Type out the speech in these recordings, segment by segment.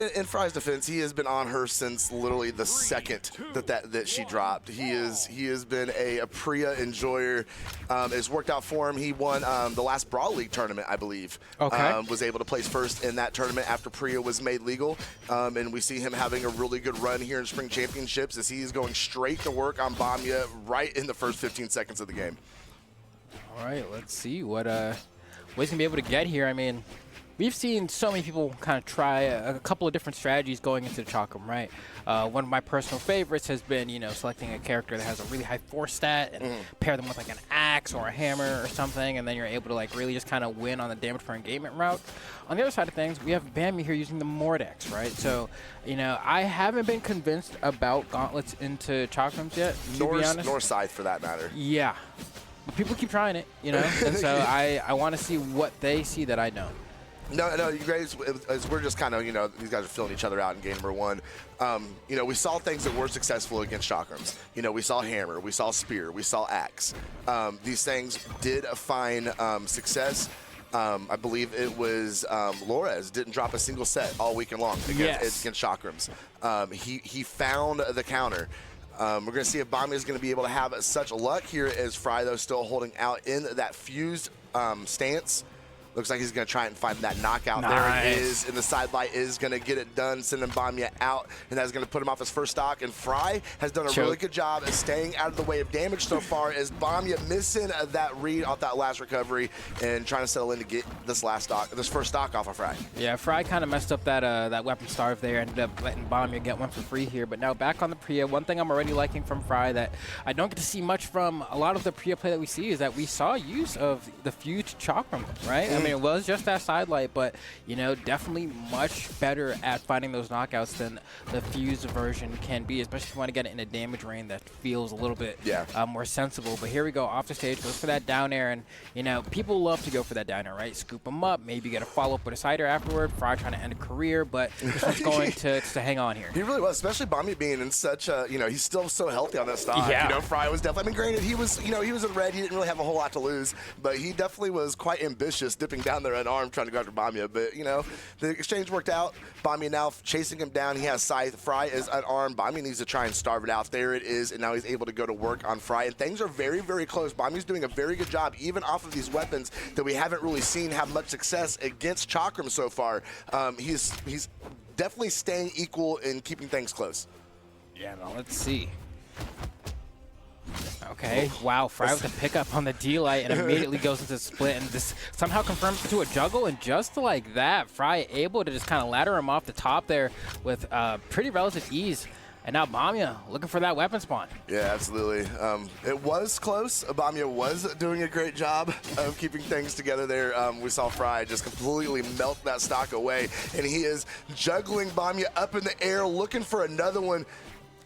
In Fry's defense, he has been on her since literally the second that she dropped. He has been a Priya enjoyer. It's worked out for him. He won the last Brawl League tournament, I believe. Okay. Was able to place first in that tournament after Priya was made legal. And we see him having a really good run here in Spring Championships as he's going straight to work on Bamya right in the first 15 seconds of the game. All right, let's see what he's going to be able to get here. I mean, we've seen so many people kind of try a couple of different strategies going into the chalk room, right? One of my personal favorites has been, selecting a character that has a really high force stat and pair them with like an axe or a hammer or something, and then you're able to like really just kind of win on the damage per engagement route. On the other side of things, we have Bamya here using the Mordex, right? So, I haven't been convinced about gauntlets into chalk rooms yet, to be honest. Nor Scythe for that matter. Yeah. But people keep trying it, and so I want to see what they see that I don't. No, you guys, as we're just kind of, these guys are filling each other out in game number one. We saw things that were successful against chakrams. We saw hammer, we saw spear, we saw axe. These things did find success. I believe it was Lores didn't drop a single set all weekend long against chakrams. He found the counter. We're going to see if Bamya is going to be able to have such luck here as Fry, though, still holding out in that fused stance. Looks like he's going to try and find that knockout. Nice. There it is, and the side light is going to get it done, sending Bamya out, and that's going to put him off his first stock. And Fry has done a really good job of staying out of the way of damage so far, as Bamya missing that read off that last recovery and trying to settle in to get this first stock off of Fry. Yeah, Fry kind of messed up that weapon starve there, ended up letting Bamya get one for free here. But now back on the Priya, one thing I'm already liking from Fry that I don't get to see much from a lot of the Priya play that we see is that we saw use of the fused chakram, right? I mean, it was just that sidelight, but definitely much better at finding those knockouts than the fused version can be, especially if you want to get it in a damage range that feels a little bit more sensible. But here we go, off the stage, goes for that down air, and people love to go for that down air, right? Scoop them up, maybe get a follow-up with a side air afterward. Fry trying to end a career, but this one's going to hang on here. He really was, especially Bamya being in such a, he's still so healthy on that stock. Yeah. Fry was definitely, granted, he was in red, he didn't really have a whole lot to lose, but he definitely was quite ambitious, dipping down there unarmed, trying to go after Bamya. But, the exchange worked out. Bamya now chasing him down. He has Scythe. Fry is unarmed. Bamya needs to try and starve it out. There it is, and now he's able to go to work on Fry. And things are very, very close. Bamya's doing a very good job, even off of these weapons that we haven't really seen have much success against Chakram so far. He's definitely staying equal in keeping things close. Yeah, now let's see. Okay, wow, Fry with the pickup on the D-Light and immediately goes into split, and this somehow confirms to a juggle, and just like that, Fry able to just kind of ladder him off the top there with pretty relative ease. And now Bamya looking for that weapon spawn. Yeah, absolutely. It was close. Bamya was doing a great job of keeping things together there. We saw Fry just completely melt that stock away, and he is juggling Bamya up in the air, looking for another one,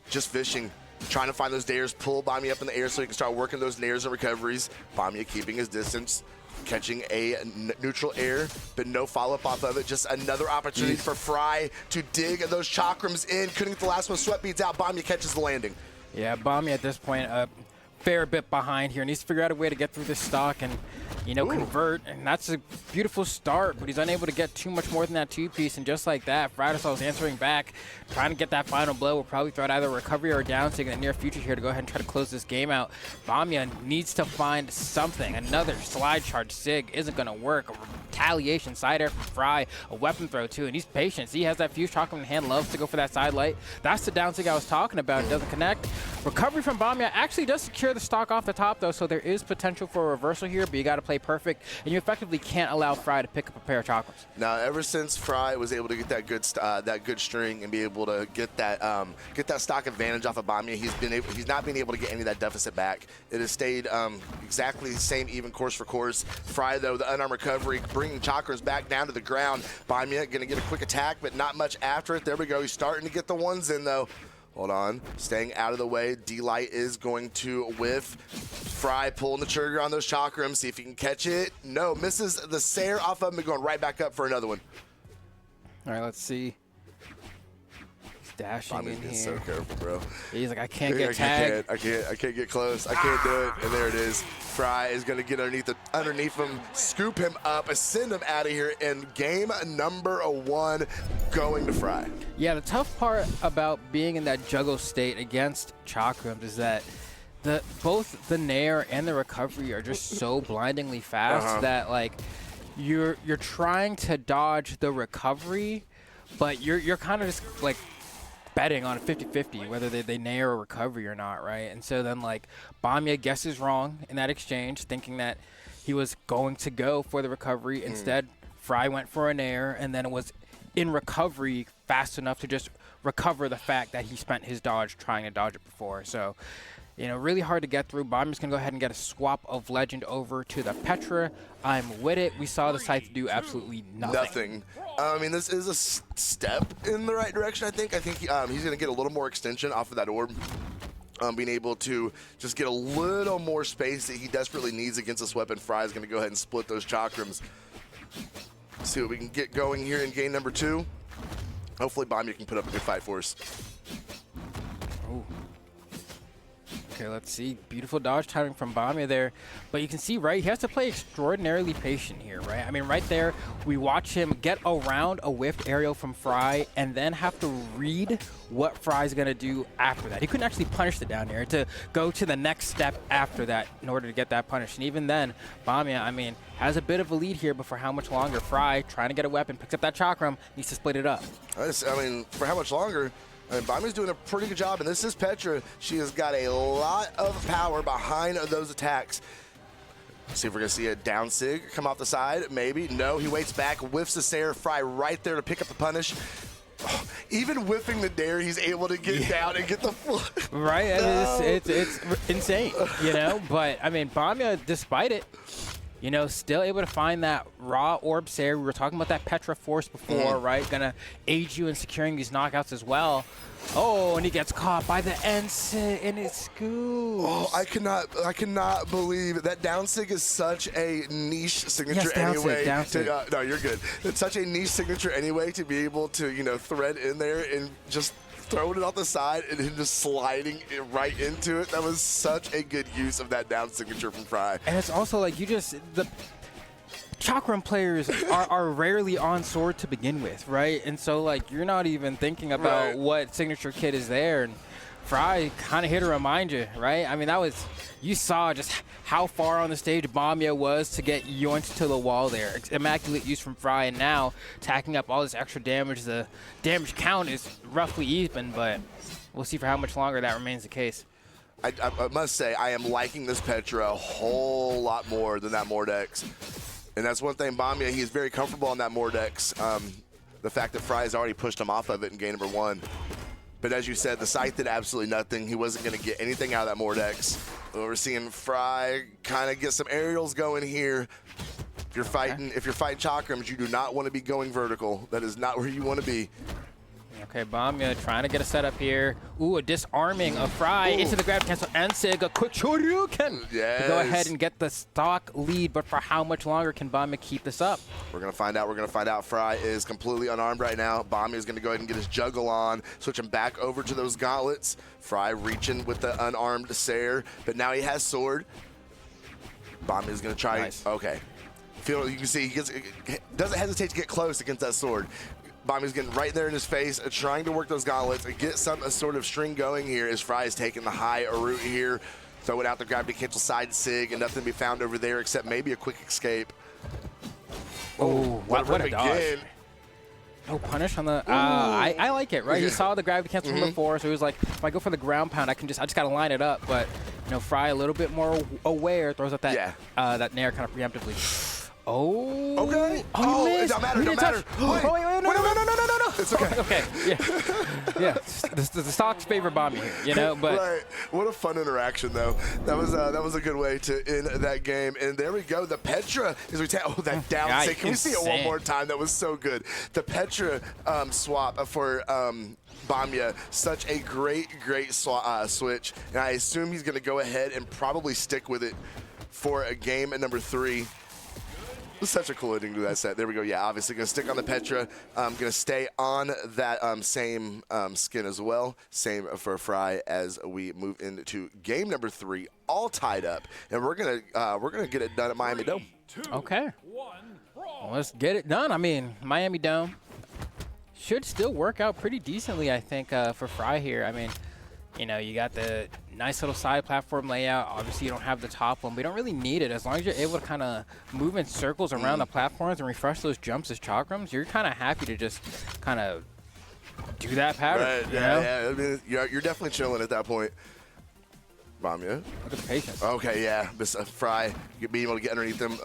just fishing. Trying to find those dares, pull Bamya up in the air so he can start working those nairs and recoveries. Bamya keeping his distance, catching a neutral air, but no follow-up off of it. Just another opportunity for Fry to dig those chakrams in. Couldn't get the last one. Sweat beads out. Bamya catches the landing. Yeah, Bamya at this point, fair bit behind here, needs to figure out a way to get through this stock and convert, and that's a beautiful start, but he's unable to get too much more than that two-piece, and just like that, FryDasOle is answering back, trying to get that final blow. Will probably throw out either recovery or down in the near future here to go ahead and try to close this game out. Bamya needs to find something. Another slide charge sig isn't going to work. A retaliation side air from Fry, a weapon throw too, and he's patient. He has that fuse chocolate in hand, loves to go for that side light. That's the down sig I was talking about. It doesn't connect. Recovery from Bamya actually does secure the stock off the top though, so there is potential for a reversal here, but you got to play perfect, and you effectively can't allow Fry to pick up a pair of chocolates. Now, ever since Fry was able to get that good string and be able to get that stock advantage off of Bamya, he's not been able to get any of that deficit back. It has stayed exactly the same, even course for course. Fry, though, the unarmed recovery, bringing chakras back down to the ground. Bamya going to get a quick attack, but not much after it. There we go. He's starting to get the ones in, though. Hold on, staying out of the way. D-Light is going to whiff. Fry pulling the trigger on those chakrams, see if he can catch it. No, misses the Sair off of him and going right back up for another one. All right, let's see. Dashing in Bamya's here. so careful, bro. He's like, I can't get tagged. I can't get close. I can't do it. And there it is. Fry is going to get underneath him, scoop him up, send him out of here. And game number 1 going to Fry. Yeah, the tough part about being in that juggle state against Chakrams is that both the nair and the recovery are just so blindingly fast that like you're trying to dodge the recovery, but you're kind of just like betting on a 50-50 whether they nair or recovery or not, right? And so then like Bamya guesses wrong in that exchange, thinking that he was going to go for the recovery. Instead, Fry went for a nair, and then it was in recovery fast enough to just recover the fact that he spent his dodge trying to dodge it before. So, you know, really hard to get through. Bamya's going to go ahead and get a swap of Legend over to the Petra. I'm with it. We saw the Scythe do absolutely nothing. I mean, this is a step in the right direction, I think. I think he's going to get a little more extension off of that orb. Being able to just get a little more space that he desperately needs against this weapon. Fry is going to go ahead and split those Chakrams. See what we can get going here in game number 2. Hopefully Bamya can put up a good fight for us. Ooh. Okay, let's see. Beautiful dodge timing from Bamya there. But you can see, right, he has to play extraordinarily patient here, right? I mean, right there, we watch him get around a whiffed aerial from Fry and then have to read what Fry's going to do after that. He couldn't actually punish the down air to go to the next step after that in order to get that punish. And even then, Bamya, I mean, has a bit of a lead here, but for how much longer? Fry, trying to get a weapon, picks up that Chakram, needs to split it up. I mean, for how much longer? I mean, Bamya's doing a pretty good job, and this is Petra. She has got a lot of power behind those attacks. Let's see if we're going to see a down sig come off the side. Maybe. No, he waits back, whiffs the Sarah. Fry right there to pick up the punish. Oh, even whiffing the dare, he's able to get down and get the full. Right? No. It's insane, you know? But, I mean, Bamya, despite it, you know, still able to find that raw orb Sarah. We were talking about that Petra force before, right? Gonna aid you in securing these knockouts as well. Oh, and he gets caught by the Ensign and it scoops. Oh, I cannot believe it. That down sig is such a niche signature down sig. No, you're good. It's such a niche signature anyway to be able to, you know, thread in there and just throwing it off the side and then just sliding it right into it. That was such a good use of that down signature from Fry. And it's also like the Chakram players are rarely on sword to begin with, right? And so like you're not even thinking about what signature kit is there. And Fry kind of here to remind you, right? I mean, you saw just how far on the stage Bamya was to get yoinked to the wall there. Immaculate use from Fry, and now tacking up all this extra damage. The damage count is roughly even, but we'll see for how much longer that remains the case. I must say, I am liking this Petra a whole lot more than that Mordex. And that's one thing, Bamya, he is very comfortable on that Mordex. The fact that Fry has already pushed him off of it in game number 1. But as you said, the Scythe did absolutely nothing. He wasn't going to get anything out of that Mordex. We're seeing Fry kind of get some aerials going here. If you're fighting Chakrams, you do not want to be going vertical. That is not where you want to be. Okay, Bamya trying to get a setup here. Ooh, a disarming of Fry into the grab cancel. Ensig, a quick Shoryuken to go ahead and get the stock lead. But for how much longer can Bamya keep this up? We're going to find out. We're going to find out. Fry is completely unarmed right now. Bamya is going to go ahead and get his juggle on, switch him back over to those gauntlets. Fry reaching with the unarmed Sayer, but now he has sword. Bamya is going to try. Nice. Okay. You can see he doesn't hesitate to get close against that sword. Bamya's getting right there in his face, trying to work those gauntlets and get a sort of string going here as Fry is taking the high route here. Throw it out the gravity cancel side sig, and nothing to be found over there except maybe a quick escape. Oh, what a dodge. No punish on the. I like it, right? He saw the gravity cancel from before, so he was like, if I go for the ground pound, I just gotta line it up. But you know, Fry a little bit more aware, throws up that that nair kind of preemptively. Oh. Okay. Oh, it don't matter. Wait. No. It's okay. Okay. Yeah. The stocks favor Bamya here, you know. But right. What a fun interaction, though. That was a good way to end that game. And there we go. The Petra is that down sig. Can we see it one more time? That was so good. The Petra swap for Bamya, such a great switch. And I assume he's going to go ahead and probably stick with it for a game at number 3. Such a cool ending to that set. There we go. Yeah, obviously going to stick on the Petra. Going to stay on that same skin as well. Same for Fry as we move into game number 3, all tied up, and we're gonna get it done at Miami Dome. Okay. Well, let's get it done. I mean, Miami Dome should still work out pretty decently, I think, for Fry here. I mean, you know, you got the nice little side platform layout. Obviously, you don't have the top one, but you don't really need it. As long as you're able to kind of move in circles around the platforms and refresh those jumps as chakrams, you're kind of happy to just kind of do that pattern. Right, yeah. I mean, you're definitely chilling at that point. Bamya. Look at the patience. Okay, yeah. This Fry, being able to get underneath them.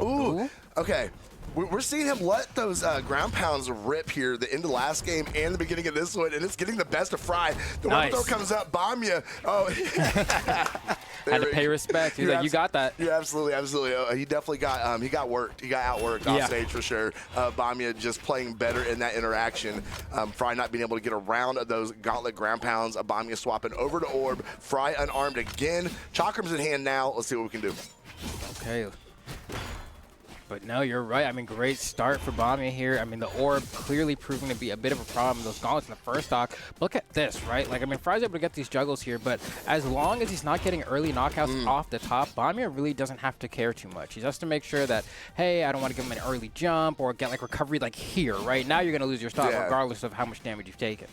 Ooh. Okay. We're seeing him let those ground pounds rip here the end of last game and the beginning of this one, and it's getting the best of Fry. The one throw comes up, Bamya. Oh, had to pay respect. He's like, you got that. Yeah, absolutely. Oh, he definitely got he got worked. He got outworked off stage for sure. Bamya just playing better in that interaction. Fry not being able to get around those gauntlet ground pounds. Bamya swapping over to Orb. Fry unarmed again. Chakrams in hand now. Let's see what we can do. Okay. But no, you're right. I mean, great start for Bamya here. I mean, the orb clearly proving to be a bit of a problem. Those gauntlets in the first stock. Look at this, right? Like, I mean, Fry's able to get these juggles here, but as long as he's not getting early knockouts off the top, Bamya really doesn't have to care too much. He has to make sure that, hey, I don't want to give him an early jump or get, like, recovery like here, right? Now you're going to lose your stock regardless of how much damage you've taken.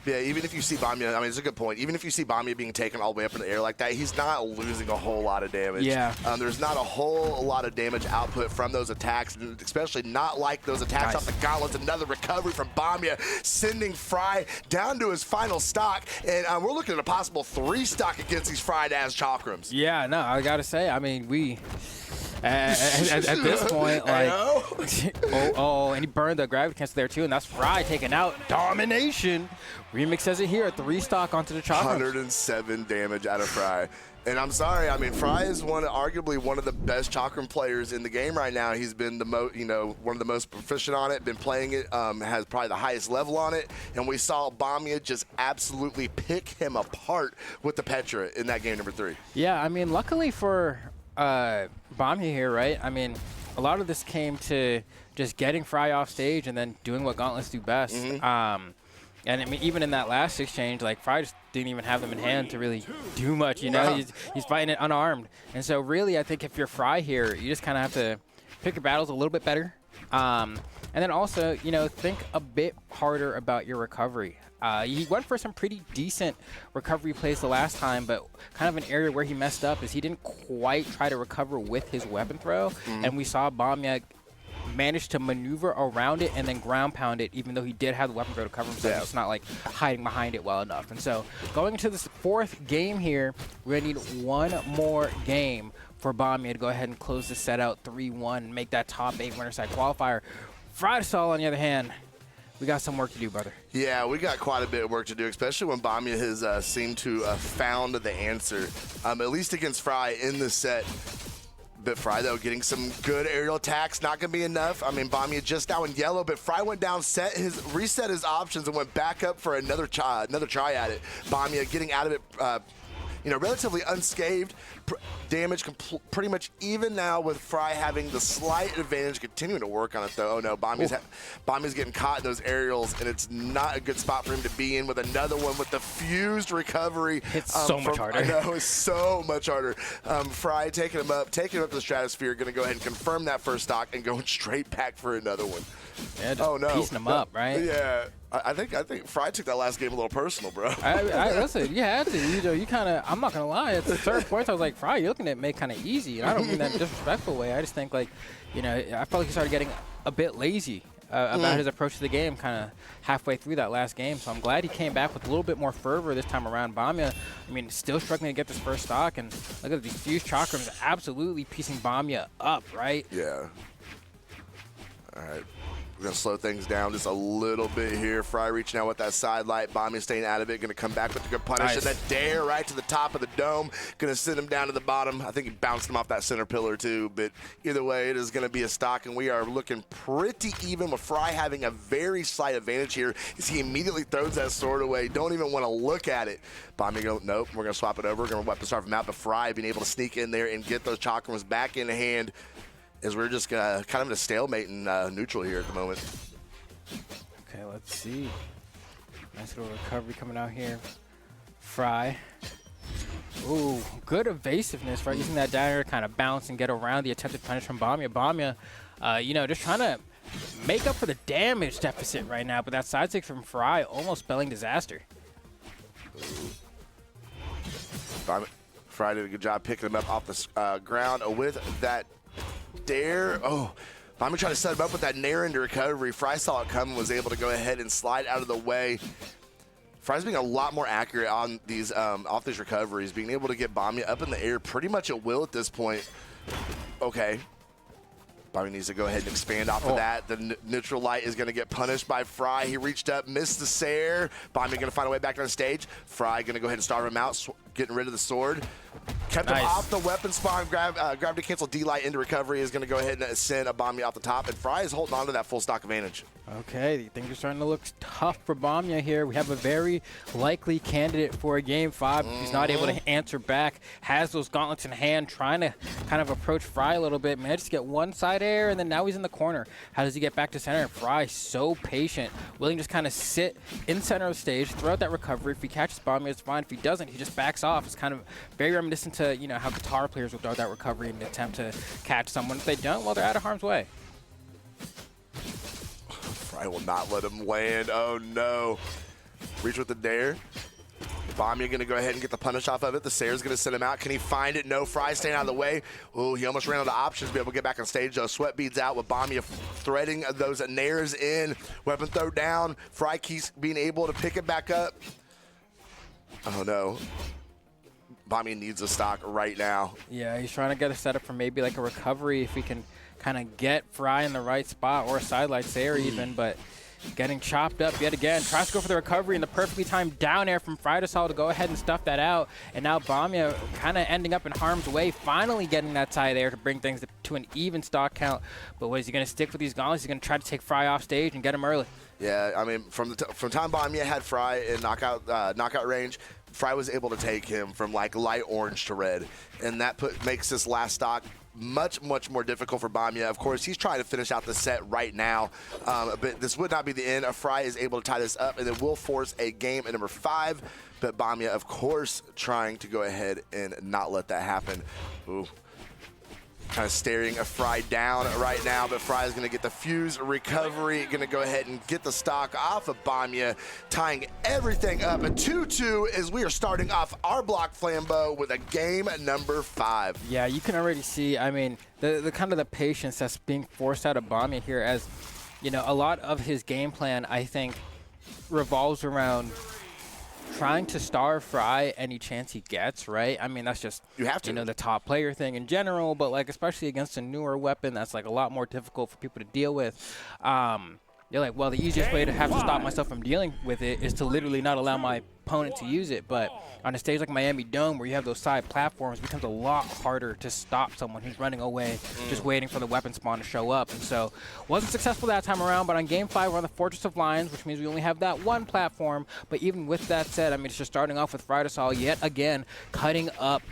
Yeah, even if you see Bamya, I mean, it's a good point. Even if you see Bamya being taken all the way up in the air like that, he's not losing a whole lot of damage. Yeah. There's not a whole lot of damage output from those attacks, and especially not like those attacks off the gauntlets. Another recovery from Bamya, sending Fry down to his final stock, and we're looking at a possible 3 stock against these FryDas chakrams. Yeah, no, I got to say, I mean, we... at this point, like, and he burned the gravity cancel there too, and that's Fry taking out domination. Remix says it here, 3 stock onto the chakrams. 107 damage out of Fry. And I'm sorry, I mean, Fry is arguably one of the best chakram players in the game right now. He's been one of the most proficient on it, been playing it, has probably the highest level on it. And we saw Bamya just absolutely pick him apart with the Petra in that game number 3. Yeah, I mean, luckily for Bamya here, right? I mean, a lot of this came to just getting Fry off stage and then doing what gauntlets do best. And I mean, even in that last exchange, like, Fry just didn't even have them in hand to really do much, you know? He's fighting it unarmed. And so really, I think if you're Fry here, you just kind of have to pick your battles a little bit better. And then also, you know, think a bit harder about your recovery. He went for some pretty decent recovery plays the last time, but kind of an area where he messed up is he didn't quite try to recover with his weapon throw. And we saw Bamya managed to maneuver around it and then ground pound it, even though he did have the weapon throw to cover himself. It's not like hiding behind it well enough. And so going into this 4th game here, we're going to need 1 more game for Bamya to go ahead and close the set out 3-1 and make that top 8 winner side qualifier. FryDasOle, on the other hand, we got some work to do, brother. Yeah, we got quite a bit of work to do, especially when Bamya has seemed to have found the answer, at least against Fry in the set. But Fry, though, getting some good aerial attacks, not going to be enough. I mean, Bamya just now in yellow, but Fry went down, reset his options, and went back up for another try at it. Bamya getting out of it, relatively unscathed. Damage pretty much even now with Fry having the slight advantage, continuing to work on it, though. Oh, no, Bamya's getting caught in those aerials, and it's not a good spot for him to be in with another one with the fused recovery. It's so much harder. I know, it's so much harder. Fry taking him up to the stratosphere, going to go ahead and confirm that first stock and going straight back for another one. Yeah, just piecing him up, right? Yeah. I think Fry took that last game a little personal, bro. Listen, you had to. You kind of, I'm not going to lie, at the third point, I was like, Fry, you're looking at me kind of easy. And I don't mean that in a disrespectful way. I just think, like, I felt like he started getting a bit lazy about his approach to the game kind of halfway through that last game. So I'm glad he came back with a little bit more fervor this time around. Bamya, I mean, still struggling to get this first stock. And look at these fused chakrams absolutely piecing Bamya up, right? Yeah. All right. We're going to slow things down just a little bit here. Fry reaching out with that side light. Bamya staying out of it. Going to come back with the good punish. Nice. And that dare right to the top of the dome. Going to send him down to the bottom. I think he bounced him off that center pillar too. But either way, it is going to be a stock. And we are looking pretty even with Fry having a very slight advantage here as he immediately throws that sword away. Don't even want to look at it. Bamya goes, nope, we're going to swap it over. We're going to weapon starve him out. But Fry being able to sneak in there and get those chakrams back in hand. as we're just kind of in a stalemate in neutral here at the moment. Okay, let's see. Nice little recovery coming out here. Fry. Ooh, good evasiveness, right? Using that dagger to kind of bounce and get around the attempted punish from Bamya. Bamya, you know, just trying to make up for the damage deficit right now, but that side stick from Fry almost spelling disaster. Fry did a good job picking him up off the ground with that dare. Oh, Bamya trying to set him up with that nair into recovery. Fry saw it coming, was able to go ahead and slide out of the way. Fry's being a lot more accurate on these off these recoveries, being able to get Bamya up in the air pretty much at will at this point. Okay. Bamya needs to go ahead and expand off of that. The neutral light is going to get punished by Fry. He reached up, missed the Sair. Bamya going to find a way back on stage. Fry going to go ahead and starve him out, getting rid of the sword. Kept him off the weapon spawn. Gravity cancel D-light into recovery is going to go ahead and send a Bamya off the top. And Fry is holding on to that full stock advantage. Okay, things are starting to look tough for Bamya here. We have a very likely candidate for a Game 5. If he's not able to answer back, has those gauntlets in hand, trying to kind of approach Fry a little bit. Managed to get one side air, and then now he's in the corner. How does he get back to center? And Fry, so patient, willing to just kind of sit in center of the stage, throw out that recovery. If he catches Bamya, it's fine. If he doesn't, he just backs off. It's kind of very reminiscent to, you know, how guitar players will throw out that recovery in an attempt to catch someone. If they don't, well, they're out of harm's way. Fry will not let him land. Oh, no. Reach with the dare. Bamya going to go ahead and get the punish off of it. The Sair's going to send him out. Can he find it? No. Fry staying out of the way. Oh, he almost ran out of options to be able to get back on stage, though. Sweat beads out with Bamya threading those nairs in. Weapon throw down. Fry keeps being able to pick it back up. Oh, no. Bamya needs a stock right now. Yeah, he's trying to get a setup for maybe like a recovery if he can kind of get Fry in the right spot, or a sidelight Sair even, but getting chopped up yet again. Tries to go for the recovery and the perfectly timed down air from FryDasOle to go ahead and stuff that out. And now Bamya kind of ending up in harm's way, finally getting that side air to bring things to an even stock count. But what is he going to stick with these gauntlets? He's going to try to take Fry off stage and get him early. Yeah, I mean, from time Bamya had Fry in knockout range, Fry was able to take him from like light orange to red, and that makes this last stock much more difficult for Bamya. Of course, he's trying to finish out the set right now, but this would not be the end. Fry is able to tie this up, and it will force a game at number 5. But Bamya, of course, trying to go ahead and not let that happen. Ooh. Kind of staring a Fry down right now, but Fry is going to get the fuse recovery, going to go ahead and get the stock off of Bamya, tying everything up. A 2-2 as we are starting off our block flambeau with a game number 5. Yeah, you can already see, I mean, the kind of the patience that's being forced out of Bamya here, as, you know, a lot of his game plan, I think, revolves around trying to starve Fry any chance he gets, right? I mean, that's just, you have to, you know, the top player thing in general, but like especially against a newer weapon that's like a lot more difficult for people to deal with. You're like, well, the easiest way to have to stop myself from dealing with it is to literally not allow my opponent to use it. But on a stage like Miami Dome, where you have those side platforms, it becomes a lot harder to stop someone who's running away, just waiting for the weapon spawn to show up. And so, wasn't successful that time around, but on Game 5, we're on the Fortress of Lions, which means we only have that one platform. But even with that said, I mean, it's just starting off with FryDasOle yet again, cutting up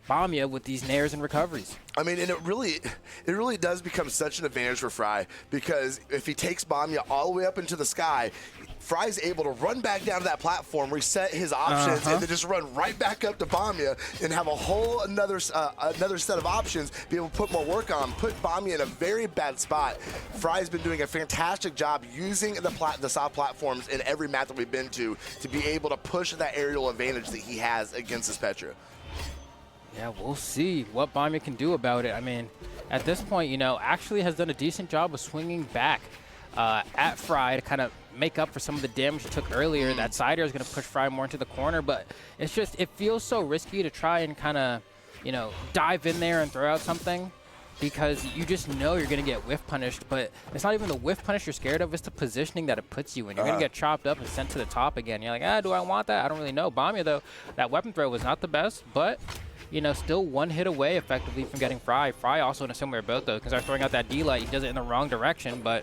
Bamya with these nairs and recoveries. I mean, and it really does become such an advantage for Fry, because if he takes Bamya all the way up into the sky, Fry's able to run back down to that platform, reset his options, and then just run right back up to Bamya and have a whole another set of options, be able to put more work on, put Bamya in a very bad spot. Fry's been doing a fantastic job using the soft platforms in every map that we've been to be able to push that aerial advantage that he has against this Petra. Yeah, we'll see what Bamya can do about it. I mean, at this point, you know, actually has done a decent job of swinging back at Fry to kind of make up for some of the damage he took earlier. That side air is going to push Fry more into the corner, but it's just, it feels so risky to try and kind of, you know, dive in there and throw out something, because you just know you're going to get whiff punished. But it's not even the whiff punish you're scared of, it's the positioning that it puts you in. You're going to get chopped up and sent to the top again. You're like, do I want that? I don't really know. Bamya, though, that weapon throw was not the best, but you know, still one hit away effectively from getting Fry. Fry also in a similar boat, though, because they're throwing out that D-light. He does it in the wrong direction, but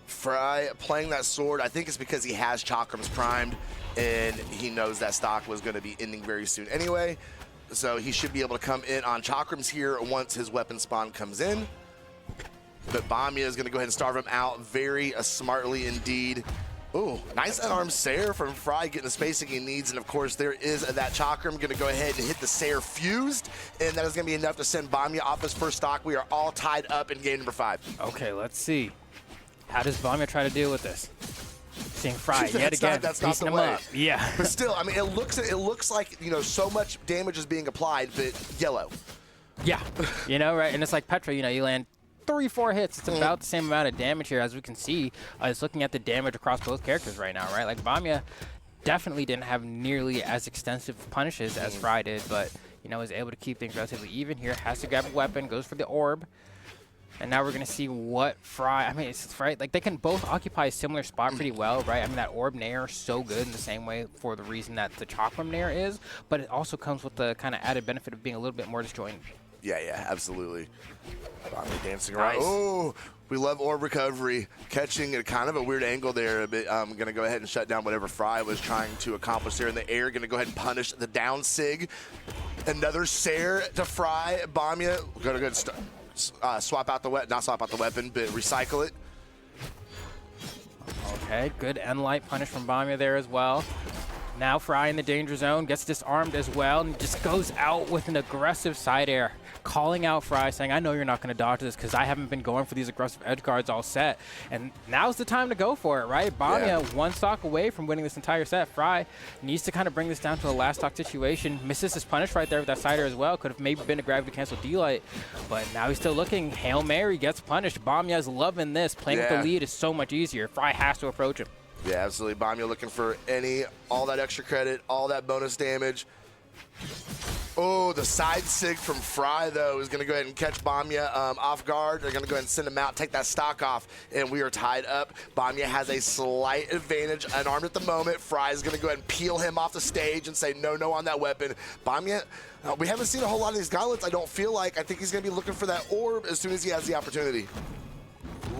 Fry playing that sword, I think it's because he has Chakrams primed, and he knows that stock was going to be ending very soon anyway. so he should be able to come in on Chakrams here once his weapon spawn comes in. But Bamya is going to go ahead and starve him out very smartly indeed. Ooh, nice unarmed Sair from Fry getting the spacing he needs. And of course, there is that Chakram going to go ahead and hit the Sair fused. And that is going to be enough to send Bamya off his first stock. We are all tied up in game number 5. Okay, let's see. How does Bamya try to deal with this? Seeing Fry yet again, that's not the him way. up. Yeah. But still, I mean, it looks like, you know, so much damage is being applied, but yellow. Yeah. You know, right? And it's like Petra, you know, you land 3-4 hits. It's about the same amount of damage here, as we can see. It's looking at the damage across both characters right now, right? Like, Bamya definitely didn't have nearly as extensive punishes as Fry did, but, you know, was able to keep things relatively even here. Has to grab a weapon, goes for the orb. And now we're going to see what Fry, I mean, it's right, like they can both occupy a similar spot pretty well, right? I mean, that orb nair is so good in the same way for the reason that the Chakram nair is, but it also comes with the kind of added benefit of being a little bit more disjointed. Yeah, absolutely. Bamya dancing around. Nice. Oh, we love orb recovery. Catching at kind of a weird angle there. But I'm going to go ahead and shut down whatever Fry was trying to accomplish there in the air. Going to go ahead and punish the down sig. Another Sair to Fry. Bamya going to go ahead and swap out the weapon. Not swap out the weapon, but recycle it. Okay, good end light punish from Bamya there as well. Now Fry in the danger zone, gets disarmed as well, and just goes out with an aggressive side air, calling out Fry, saying, I know you're not going to dodge this because I haven't been going for these aggressive edge guards all set. And now's the time to go for it, right? Bamya, one stock away from winning this entire set. Fry needs to kind of bring this down to a last stock situation. Misses his punish right there with that side air as well. Could have maybe been a gravity cancel D-Light, but now he's still looking. Hail Mary gets punished. Bamya's loving this. Playing with the lead is so much easier. Fry has to approach him. Yeah, absolutely. Bamya looking for all that extra credit, all that bonus damage. Oh, the side sig from Fry, though, is going to go ahead and catch Bamya off guard. They're going to go ahead and send him out, take that stock off, and we are tied up. Bamya has a slight advantage, unarmed at the moment. Fry is going to go ahead and peel him off the stage and say no on that weapon. Bamya, we haven't seen a whole lot of these gauntlets, I don't feel like. I think he's going to be looking for that orb as soon as he has the opportunity.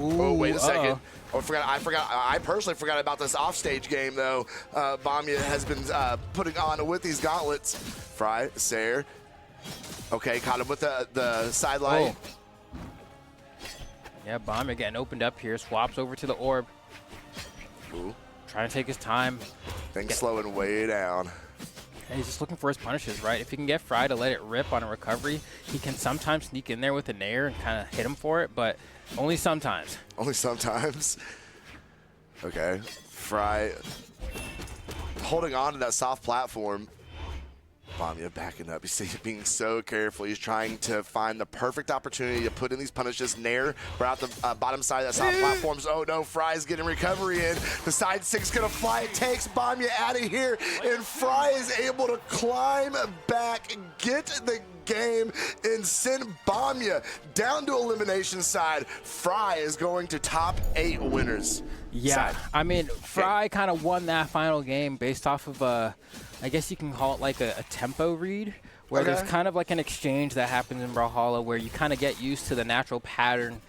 Ooh, oh, wait a second. Oh, I personally forgot about this offstage game, though. Bamya has been putting on with these gauntlets. Fry, Sair. Okay, caught him with the sideline. Oh. Yeah, Bamya getting opened up here. Swaps over to the orb. Ooh. Trying to take his time. Things slowing way down. And he's just looking for his punishes, right? If he can get Fry to let it rip on a recovery, he can sometimes sneak in there with a nair and kind of hit him for it, but only sometimes. Only sometimes. Okay. Fry holding on to that soft platform. Bamya backing up. He's being so careful. He's trying to find the perfect opportunity to put in these punishes. Nair, right out the bottom side of that soft platforms. Oh no, Fry's getting recovery in. The side six gonna fly. It takes Bamya out of here, and Fry is able to climb back, get the game, and send Bamya down to elimination side. Fry is going to top 8 winners. Yeah, I mean, Fry kind of won that final game based off of I guess you can call it like a tempo read, where there's kind of like an exchange that happens in Brawlhalla where you kind of get used to the natural pattern